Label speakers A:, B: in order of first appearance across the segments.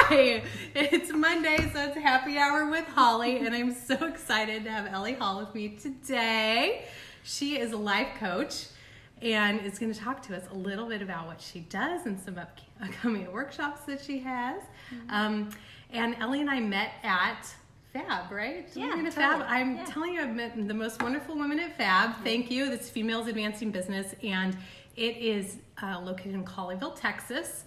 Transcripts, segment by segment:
A: Hi! It's Monday, so it's happy hour with Holly, and I'm so excited to have Ellie Hall with me today. She is a life coach and is going to talk to us a little bit about what she does and some upcoming workshops that she has. And Ellie and I met at Fab, right?
B: Yeah,
A: totally. Fab. I'm telling you, I've met the most wonderful women at Fab. Thank you. That's Females Advancing Business, and it is located in Colleyville, Texas.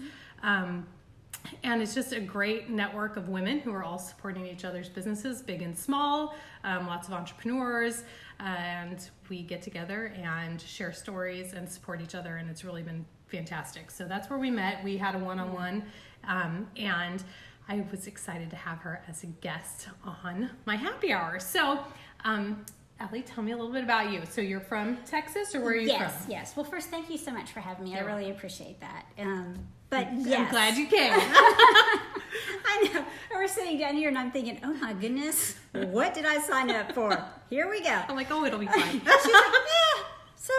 A: And it's just a great network of women who are all supporting each other's businesses, big and small, lots of entrepreneurs, and we get together and share stories and support each other, and it's really been fantastic. So that's where we met. We had a one-on-one, and I was excited to have her as a guest on my happy hour. So, Ellie, tell me a little bit about you. So you're from Texas, or where are you from?
B: Yes. Well, first, thank you so much for having me. I really appreciate that. But
A: I'm
B: yes.
A: glad you came.
B: I know. We're sitting down here and I'm thinking, oh my goodness, what did I sign up for? Here we go.
A: I'm like, oh, it'll be fine.
B: She's like, yeah, some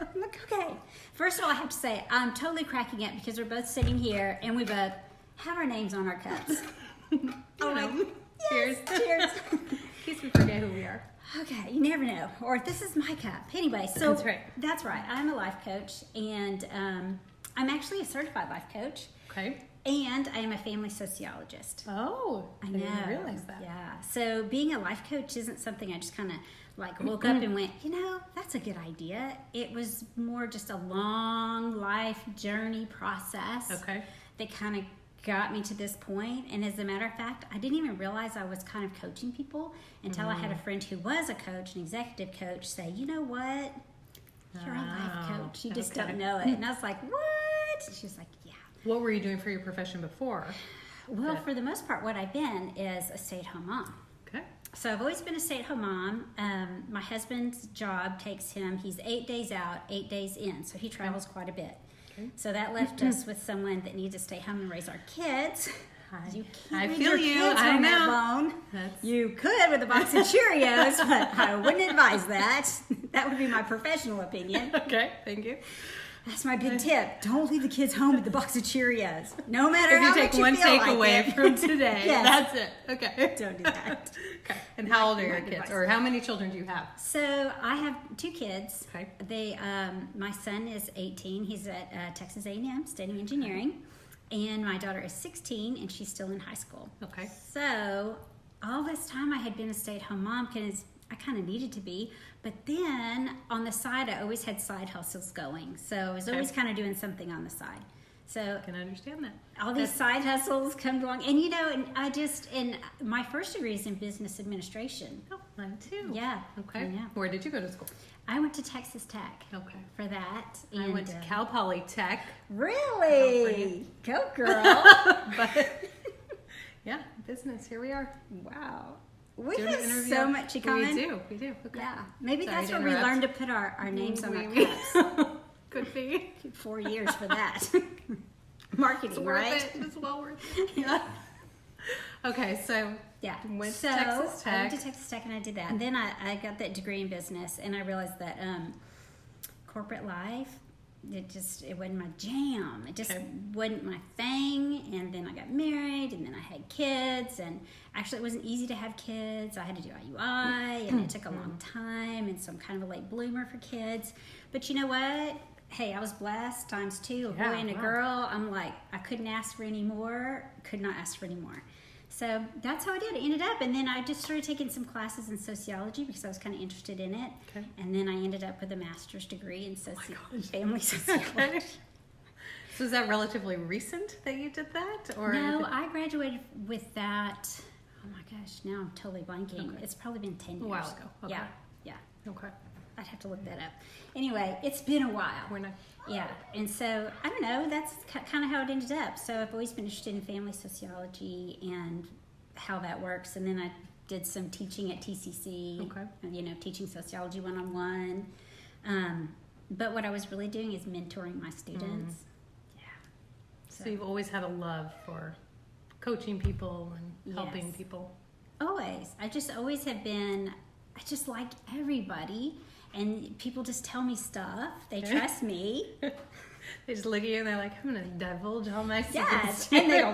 B: more. I'm like, okay. First of all, I have to say, I'm totally cracking up because we're both sitting here and we both have our names on our cups.
A: Cheers.
B: Cheers.
A: In case we forget who we are.
B: Okay, you never know. Or this is my cup. Anyway, so
A: That's right.
B: That's right. I'm a life coach, and I'm actually a certified life coach.
A: Okay.
B: And I am a family sociologist.
A: Oh, I didn't realize that.
B: Yeah. So being a life coach isn't something I just kind of like woke up and went, that's a good idea. It was more just a long life journey process.
A: Okay.
B: That kind of got me to this point. And as a matter of fact, I didn't even realize I was kind of coaching people until I had a friend who was a coach, an executive coach, say, you know what? You're a life coach. You just don't know it. And I was like, what? And she was like, yeah.
A: What were you doing for your profession before?
B: Well, for the most part, what I've been is a stay-at-home mom.
A: Okay.
B: So I've always been a stay-at-home mom. My husband's job takes him, he's 8 days out, 8 days in. So he travels quite a bit. Okay. So that left us with someone that needs to stay home and raise our kids. You
A: I
B: can't
A: feel
B: leave your
A: you.
B: kids
A: I
B: home
A: know.
B: that long. You could with a box of Cheerios, but I wouldn't advise that. That would be my professional opinion.
A: Okay, thank you.
B: That's my big tip. Don't leave the kids home with the box of Cheerios. No matter
A: if
B: how
A: you take
B: much
A: one
B: you feel
A: takeaway
B: like it.
A: from today,
B: Yes.
A: that's it. Okay.
B: Don't do that.
A: Okay. And how old are your
B: Good
A: kids?
B: advice.
A: Or how many children do you have?
B: So I have 2 kids.
A: Okay.
B: They, my son is 18. He's at Texas A&M studying engineering. And my daughter is 16 and she's still in high school.
A: Okay.
B: So all this time I had been a stay-at-home mom because I kind of needed to be. But then on the side, I always had side hustles going. So I was always kind of doing something on the side. So
A: I can understand that.
B: all these side hustles come along. And and my first degree is in business administration.
A: Oh, mine too.
B: Yeah.
A: Okay.
B: Yeah.
A: Where did you go to school?
B: I went to Texas Tech.
A: Okay.
B: For that.
A: I went to Cal Poly Tech.
B: Really? Go girl.
A: But yeah, business. Here we are.
B: Wow. We
A: Doing an
B: have
A: interview.
B: so much in common.
A: We do. Okay.
B: Yeah. Maybe
A: Sorry
B: that's
A: to
B: where we
A: interrupt.
B: learned to put our names on our cups.
A: Could be.
B: 4 years for that. Marketing,
A: It's worth
B: right?
A: it. It's well worth it. Yeah. Okay, so
B: Yeah.
A: went to
B: So
A: Texas Tech.
B: I went to Texas Tech and I did that. And then I got that degree in business and I realized that corporate life, it wasn't my jam. It just wasn't my thing. And then I got married and then I had kids. And actually it wasn't easy to have kids. I had to do IUI and it took a long time. And so I'm kind of a late bloomer for kids. But you know what? Hey, I was blessed times 2, a boy and a girl. I'm like, I couldn't ask for any more, could not ask for any more. So that's how I did. It ended up, and then I just started taking some classes in sociology because I was kind of interested in it. Okay. And then I ended up with a master's degree in family sociology.
A: Okay. So is that relatively recent that you did that? Or
B: No, I graduated with that. Oh my gosh, now I'm totally blanking. Okay. It's probably been 10 years.
A: A while ago. Okay.
B: Yeah.
A: Okay.
B: I'd have to look that up. Anyway, it's been a while.
A: We're not.
B: Yeah, and so, I don't know, that's kind of how it ended up. So I've always been interested in family sociology and how that works. And then I did some teaching at TCC, teaching sociology one-on-one. But what I was really doing is mentoring my students. Yeah.
A: So you've always had a love for coaching people and helping people.
B: Always. I just always have been, I just like everybody. And people just tell me stuff. They trust me.
A: They just look at you and they're like, I'm going to divulge all my
B: Yes.
A: secrets.
B: And they go,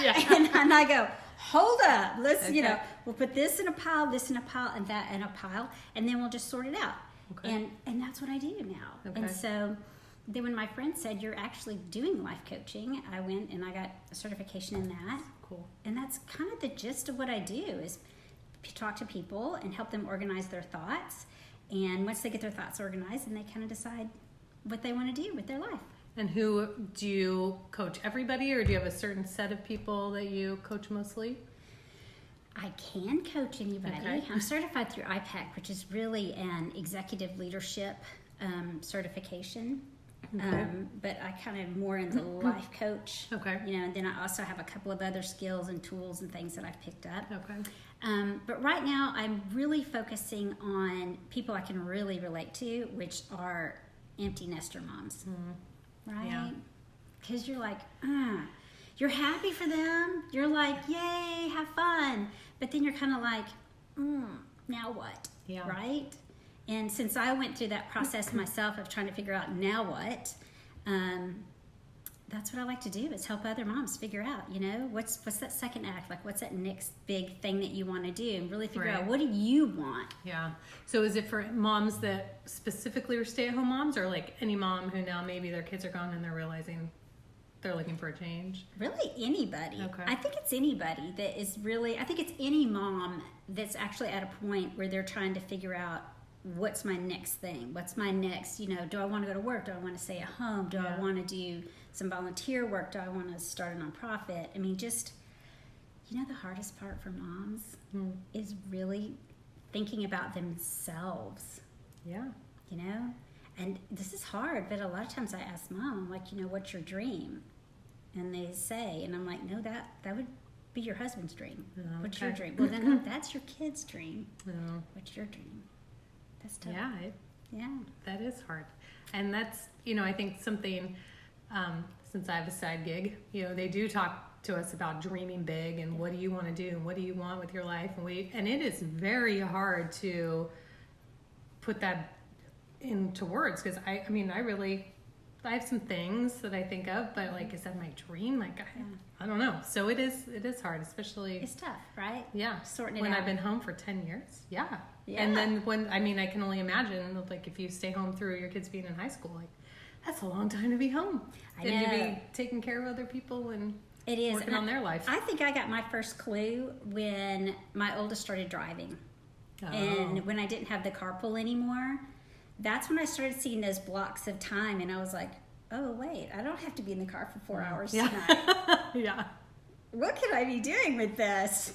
A: Yeah.
B: and I go, hold up. Let's,
A: Okay.
B: we'll put this in a pile, this in a pile, and that in a pile, and then we'll just sort it out.
A: Okay.
B: And that's what I do now.
A: Okay.
B: And so then when my friend said, you're actually doing life coaching, I went and I got a certification in that.
A: Cool.
B: And that's kind of the gist of what I do is talk to people and help them organize their thoughts. And once they get their thoughts organized, then they kind of decide what they want to do with their life.
A: And who do you coach? Everybody, or do you have a certain set of people that you coach mostly?
B: I can coach anybody.
A: Okay.
B: I'm certified through IPAC, which is really an executive leadership certification.
A: Okay.
B: But I kind of more in the life coach.
A: Okay.
B: And then I also have a couple of other skills and tools and things that I've picked up.
A: Okay.
B: But right now, I'm really focusing on people I can really relate to, which are empty nester moms. Right?
A: Yeah.
B: Because you're like, you're happy for them. You're like, yay, have fun. But then you're kind of like, now what?
A: Yeah.
B: Right? And since I went through that process myself of trying to figure out now what, that's what I like to do is help other moms figure out, what's that second act, like what's that next big thing that you want to do, and really figure out what do you want.
A: Yeah. So is it for moms that specifically are stay-at-home moms, or like any mom who now maybe their kids are gone and they're realizing they're looking for a change?
B: Really anybody.
A: Okay.
B: I think it's anybody that is really, I think it's any mom that's actually at a point where they're trying to figure out what's my next thing? What's my next, do I want to go to work? Do I want to stay at home? Do I want to do some volunteer work? Do I want to start a nonprofit? I mean, just, the hardest part for moms is really thinking about themselves.
A: Yeah.
B: And this is hard, but a lot of times I ask mom, I'm like, what's your dream? And they say, and I'm like, no, that would be your husband's dream. What's your dream? Well, then that's your kid's dream. What's your dream? That's tough.
A: Yeah. That is hard. And that's, I think something, since I have a side gig, they do talk to us about dreaming big and what do you want to do and what do you want with your life. And it is very hard to put that into words, because I have some things that I think of, but like, is that my dream? Like, I don't know. So it is hard, especially.
B: It's tough, right?
A: Yeah.
B: Sorting it
A: when
B: out.
A: I've been home for 10 years. Yeah.
B: Yeah.
A: And then I can only imagine, like, if you stay home through your kids being in high school, like, that's a long time to be home.
B: I
A: and
B: know.
A: to be taking care of other people and
B: It is.
A: working on their life.
B: I think I got my first clue when my oldest started driving.
A: Oh.
B: And when I didn't have the carpool anymore, that's when I started seeing those blocks of time, and I was like, oh, wait, I don't have to be in the car for 4 hours tonight.
A: Yeah.
B: What could I be doing with this,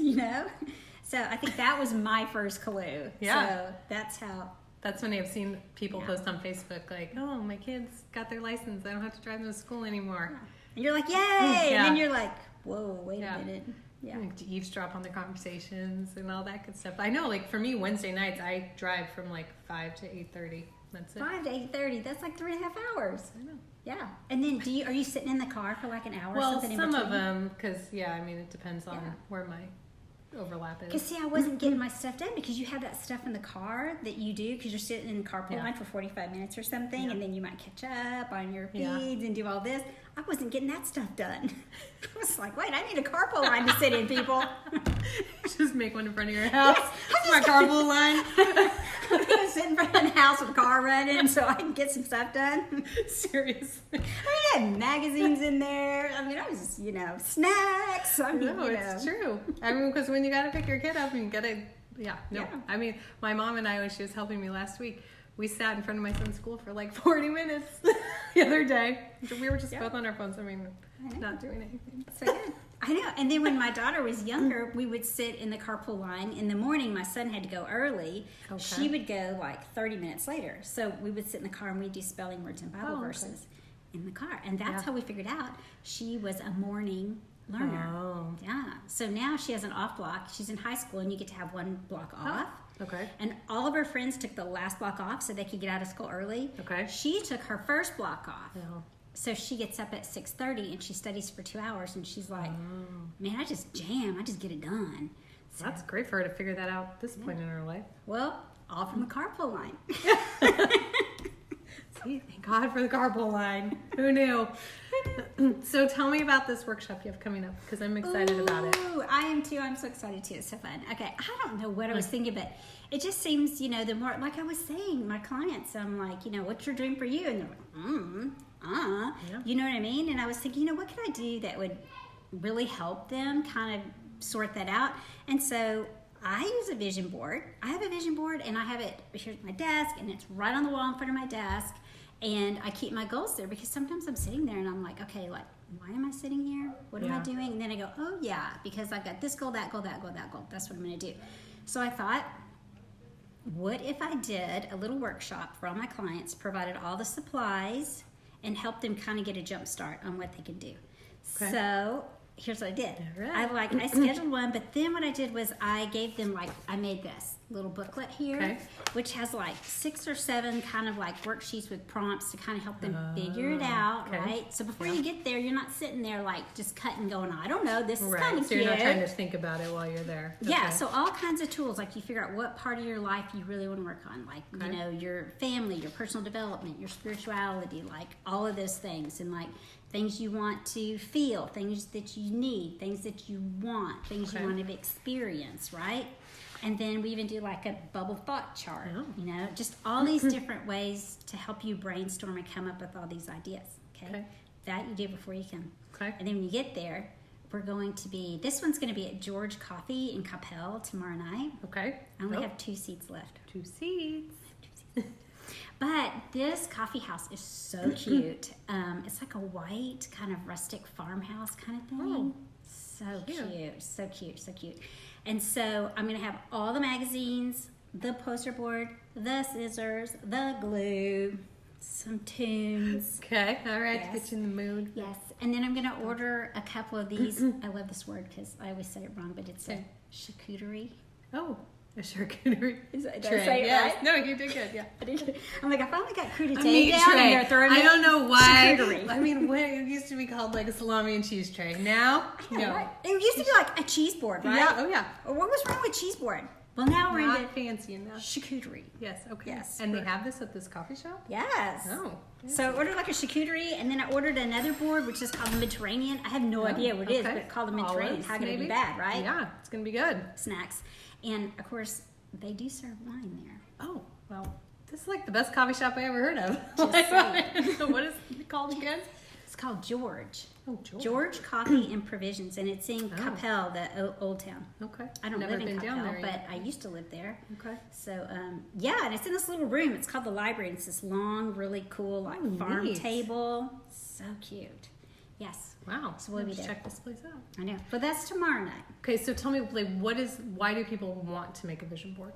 B: So I think that was my first clue.
A: Yeah.
B: So that's how.
A: That's when I've seen people post on Facebook like, oh, my kids got their license. I don't have to drive them to school anymore.
B: And you're like, yay!
A: Yeah.
B: And then you're like, whoa, wait a minute. Yeah.
A: Like to eavesdrop on their conversations and all that good stuff. I know, like, for me, Wednesday nights, I drive from like 5 to 8:30. That's it.
B: 5 to 8:30. That's like 3.5 hours.
A: I know.
B: Yeah. And then are you sitting in the car for like an hour or
A: Well,
B: something
A: some
B: in
A: of
B: between?
A: them, because, it depends on where my overlap
B: Because
A: is.
B: see, I wasn't getting my stuff done because you have that stuff in the car that you do because you're sitting in the carpool line for 45 minutes or something, and then you might catch up on your feeds and do all this. I wasn't getting that stuff done. I was like, wait, I need a carpool line to sit in, people.
A: Just make one in front of your house. It's my carpool line.
B: I'm going to sit in front of the house with a car running so I can get some stuff done.
A: Seriously.
B: I had magazines in there. I was just, snacks.
A: It's true. Because when you got to pick your kid up and you got to, my mom and I, when she was helping me last week, we sat in front of my son's school for like 40 minutes the other day. We were just both on our phones. Not doing anything.
B: So good. I know. And then when my daughter was younger, we would sit in the carpool line. In the morning, my son had to go early.
A: Okay.
B: She would go like 30 minutes later. So we would sit in the car and we'd do spelling words and Bible verses in the car. And that's how we figured out she was a morning learner.
A: Oh.
B: Yeah. So now she has an off block. She's in high school and you get to have one block off.
A: Okay.
B: And all of her friends took the last block off so they could get out of school early.
A: Okay.
B: She took her first block off.
A: Oh.
B: So she gets up at 6:30 and she studies for 2 hours and she's like, man, I just jam. I just get it done. So,
A: That's great for her to figure that out at this point in her life.
B: well, all from the carpool line.
A: See, thank God for the carpool line. Who knew? So tell me about this workshop you have coming up, because I'm excited about it.
B: I am too. I'm so excited too. It's so fun. Okay, I don't know what I was thinking, but it just seems, the more, like I was saying, my clients, I'm like, what's your dream for you? And they're like,
A: Yeah.
B: you know what I mean? And I was thinking, what can I do that would really help them kind of sort that out? And so I use a vision board. I have a vision board, and I have it here at my desk, and it's right on the wall in front of my desk. And I keep my goals there, because sometimes I'm sitting there and I'm like, okay, like, why am I sitting here? What am I doing? And then I go, oh yeah, because I've got this goal, that goal, that goal, that goal. That's what I'm going to do. So I thought, what if I did a little workshop for all my clients, provided all the supplies, and helped them kind of get a jump start on what they can do.
A: Okay.
B: So here's what I did.
A: All right.
B: I scheduled one, but then what I did was I gave them, I made this little booklet here, which has 6 or 7 kind of worksheets with prompts to kind of help them figure it out, right? So before you get there, you're not sitting there just cutting, going, I don't know, this is kind of
A: so
B: cute.
A: you're not trying to think about it while you're there.
B: Yeah, so all kinds of tools, you figure out what part of your life you really want to work on, your family, your personal development, your spirituality, all of those things, and things you want to feel, things that you need, things that you want, things you want to experience, right? And then we even do a bubble thought chart, just all these different ways to help you brainstorm and come up with all these ideas, okay? That you do before you come.
A: Okay.
B: And then when you get there, this one's going to be at George Coffee in Capel tomorrow night.
A: Okay.
B: I only have 2 seats left.
A: 2 seats.
B: But this coffee house is so cute. It's like a white kind of rustic farmhouse kind of thing.
A: Oh,
B: so cute, so cute, so cute. And so I'm going to have all the magazines, the poster board, the scissors, the glue, some tunes.
A: Okay, all right,
B: Yes.
A: to get you in the mood.
B: Yes, and then I'm going to order a couple of these. I love this word because I always say it wrong, but it's a charcuterie.
A: Oh, a charcuterie
B: Did I
A: tray.
B: say it
A: Yes.
B: right?
A: No, you did good, yeah.
B: I'm like, I finally got crudité
A: Meat
B: down,
A: tray.
B: and they're throwing
A: I
B: me
A: don't know why.
B: charcuterie.
A: I mean, when it used to be called a salami and cheese tray. Now, no.
B: Right. It used to be a cheese board, right?
A: Yeah, oh yeah.
B: Or what was wrong with cheese board? Well, now we're
A: Not
B: into
A: fancy enough.
B: charcuterie.
A: Yes, okay.
B: Yes,
A: And they have this at this coffee shop?
B: Yes.
A: Oh.
B: So I ordered a charcuterie, and then I ordered another board, which is called the Mediterranean. I have no idea what it is, but it's called the Mediterranean.
A: Olives,
B: How can it be
A: maybe?
B: bad, right?
A: Yeah, it's going to be good.
B: Snacks. And, of course, they do serve wine there.
A: Oh, well, this is the best coffee shop I ever heard of.
B: Just saying.
A: What is it called again?
B: It's called George.
A: Oh, George.
B: George Coffee and Provisions, and it's in Capel, the old town.
A: Okay.
B: I don't
A: Never
B: live in
A: been
B: Capel,
A: down there
B: but
A: yet.
B: I used to live there.
A: Okay.
B: So, yeah, and it's in this little room. It's called the library. And it's this long, really cool, farm
A: neat.
B: table. So cute. Yes.
A: Wow.
B: So we'll be there.
A: Check this place out.
B: I know. But that's tomorrow night.
A: Okay, so tell me, why do people want to make a vision board?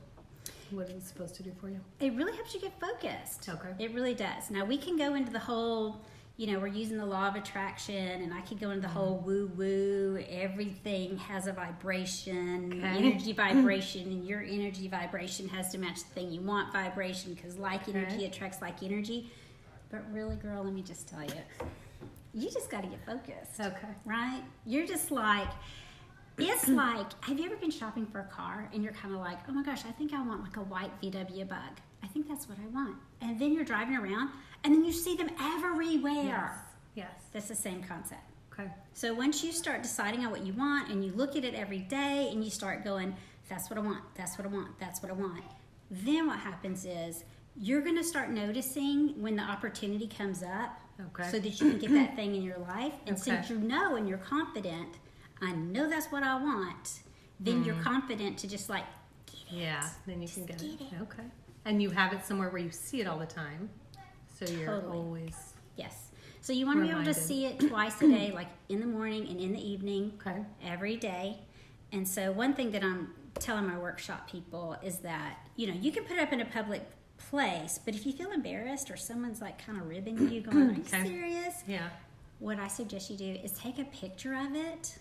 A: What is it supposed to do for you?
B: It really helps you get focused.
A: Okay.
B: It really does. Now, we can go into the whole, we're using the law of attraction, and I could go into the whole woo-woo. Everything has a vibration, energy vibration, and your energy vibration has to match the thing you want vibration, because energy attracts like energy. But really, girl, let me just tell you, you just got to get focused.
A: Okay.
B: Right? You're just it's have you ever been shopping for a car and you're kind of like, oh my gosh, I think I want a white VW Bug. I think that's what I want. And then you're driving around and then you see them everywhere.
A: Yes.
B: That's the same concept.
A: Okay.
B: So once you start deciding on what you want and you look at it every day and you start going, that's what I want, that's what I want, that's what I want. Then what happens is you're going to start noticing when the opportunity comes up so that you can get that thing in your life. And since you know and you're confident, I know that's what I want, then you're confident to just get it.
A: Yeah, then you can get it.
B: Get it.
A: Okay. And you have it somewhere where you see it all the time. So you're always...
B: Yes. So you want to be able to see it twice a day, in the morning and in the evening, every day. And so one thing that I'm telling my workshop people is that, you can put it up in a public place, but if you feel embarrassed or someone's kind of ribbing you, going, are you serious?
A: Yeah.
B: What I suggest you do is take a picture of it,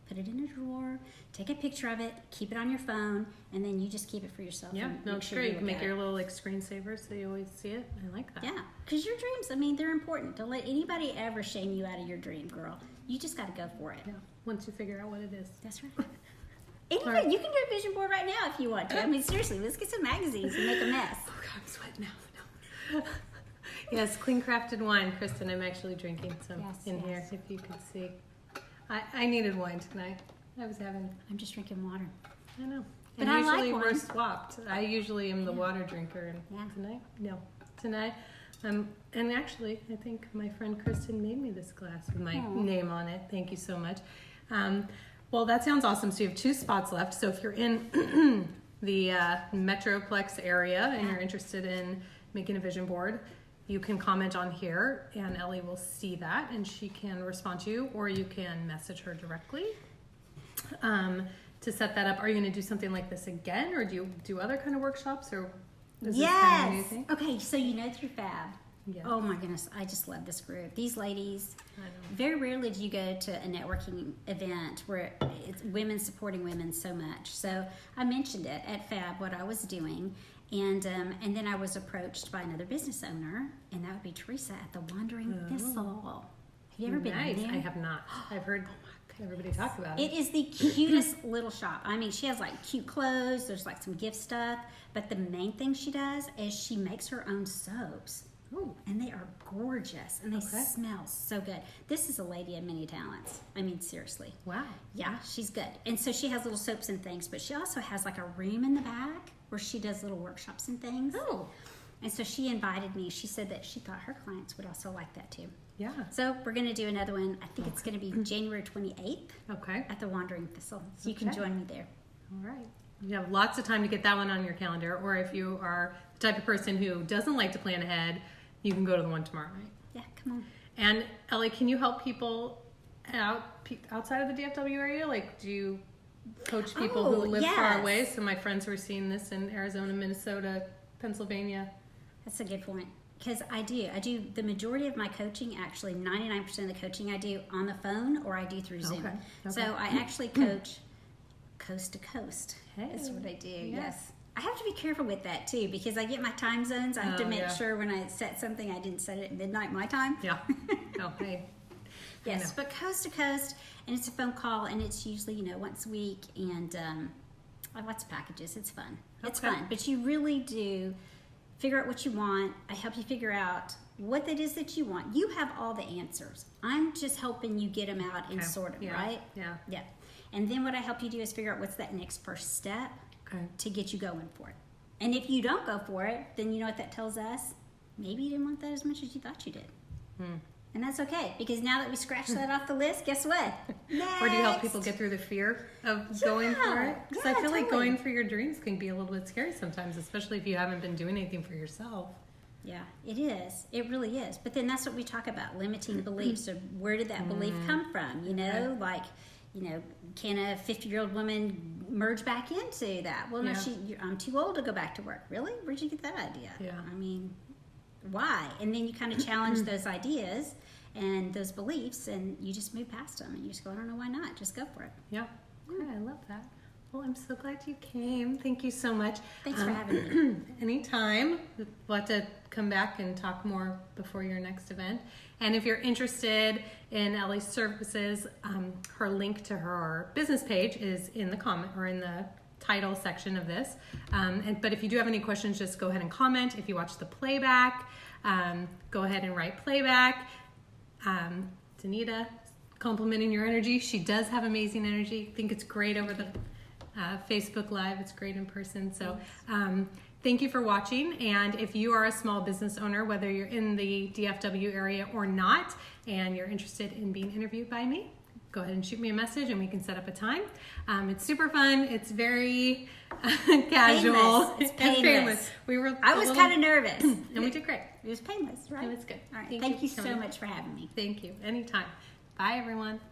B: put it in a drawer, take a picture of it, keep it on your phone, and then you just keep it for yourself.
A: Yeah,
B: and
A: no,
B: make
A: it's
B: sure
A: great. You
B: look
A: can make
B: at
A: your
B: it.
A: little screensavers so you always see it. I like that.
B: Yeah, because your dreams, they're important. Don't let anybody ever shame you out of your dream, girl. You just got to go for it.
A: Yeah. Once you figure out what it is.
B: That's right. Anybody, you can do a vision board right now if you want to. Seriously, let's get some magazines and make a mess.
A: Oh, God, I'm sweating now. No. Yes, clean crafted wine. Kristen, I'm actually drinking some
B: Yes,
A: in here,
B: yes.
A: if you could see. I needed wine tonight.
B: I'm just drinking water.
A: I know.
B: But
A: And
B: I like
A: usually we're
B: wine.
A: swapped. I usually am the water drinker. And
B: Yeah.
A: tonight, no. Tonight, and actually, I think my friend Kristen made me this glass with my name on it. Thank you so much. Well, that sounds awesome. So you have 2 spots left. So if you're in the Metroplex area and you're interested in making a vision board, you can comment on here and Ellie will see that and she can respond to you, or you can message her directly to set that up. Are you going to do something like this again, or do you do other kind of workshops, or is this kind of a new thing?
B: Okay, so you know through Fab.
A: Yes.
B: Oh my goodness, I just love this group. These ladies,
A: I know.
B: very rarely do you go to a networking event where it's women supporting women so much. So I mentioned it at Fab, what I was doing, and then I was approached by another business owner, and that would be Teresa at the Wandering Thistle. Have you ever been
A: Nice.
B: there?
A: I have not. I've heard everybody talk about
B: It is the cutest little shop. I mean, she has like cute clothes, there's like some gift stuff, but the main thing she does is she makes her own soaps.
A: Ooh.
B: And they are gorgeous and they
A: Okay.
B: smell so good. This is a lady of many talents. I mean, seriously.
A: Wow.
B: Yeah, she's good. And so she has little soaps and things, but she also has like a room in the back where she does little workshops and things.
A: Oh,
B: And so she invited me. She said that she thought her clients would also like that too.
A: yeah.
B: So we're going to do another one. I think it's going to be January 28th
A: Okay.
B: at the Wandering Thistle. So you can
A: Okay.
B: join me there.
A: All right. You have lots of time to get that one on your calendar, or if you are the type of person who doesn't like to plan ahead, you can go to the one tomorrow night.
B: Yeah, come on.
A: And Ellie, can you help people outside of the DFW area? Like, do you coach people
B: Oh,
A: who live far
B: yes.
A: away? So my friends who are seeing this in Arizona, Minnesota, Pennsylvania.
B: That's a good point. Because I do the majority of my coaching, actually 99% of the coaching I do on the phone or I do through Zoom.
A: Okay,
B: So
A: okay.
B: I actually coach coast to coast.
A: Hey,
B: That's what I do.
A: yes.
B: Yes. I have to be careful with that too because I get my time zones. I have to
A: Oh,
B: make
A: yeah.
B: sure when I set something, I didn't set it at midnight my time.
A: Yeah. Oh, hey.
B: Yes,
A: know.
B: but coast to coast, and it's a phone call, and it's usually once a week, and I have lots of packages. It's fun. It's
A: Okay.
B: fun, but you really do figure out what you want. I help you figure out what it is that you want. You have all the answers. I'm just helping you get them out and
A: Okay.
B: sort them,
A: Yeah.
B: right?
A: Yeah.
B: Yeah. And then what I help you do is figure out what's that next first step
A: Okay.
B: to get you going for it. And if you don't go for it, then you know what that tells us? Maybe you didn't want that as much as you thought you did. And that's okay, because now that we scratched that off the list, guess what? Next.
A: Or do you help people get through the fear of going for it? Because I
B: Yeah,
A: feel like
B: totally.
A: going for your dreams can be a little bit scary sometimes, especially if you haven't been doing anything for yourself.
B: Yeah, it is. It really is. But then that's what we talk about, limiting beliefs. So where did that belief come from? Like, can a 50-year-old woman merge back into that? Well, no,
A: Yeah.
B: I'm too old to go back to work. Really? Where'd you get that idea?
A: Yeah.
B: I mean, why? And then you kind of challenge those ideas and those beliefs, and you just move past them, and you just go, I don't know, why not? Just go for it.
A: Yeah. Okay, I love that. Well, I'm so glad you came. Thank you so much.
B: Thanks for having me.
A: Anytime. We'll have to come back and talk more before your next event. And if you're interested in Ellie's services, her link to her business page is in the comment or in the title section of this. But if you do have any questions, just go ahead and comment. If you watch the playback, go ahead and write playback. Danita, complimenting your energy. She does have amazing energy. I think it's great over the Facebook Live. It's great in person. So thank you for watching. And if you are a small business owner, whether you're in the DFW area or not, and you're interested in being interviewed by me, go ahead and shoot me a message and we can set up a time. It's super fun. It's very casual.
B: Painless. It's painless. I was kind of nervous.
A: And we did great.
B: It was painless, right?
A: It was good.
B: All right. Thank you so
A: coming.
B: much for having me.
A: Thank you. Anytime. Bye, everyone.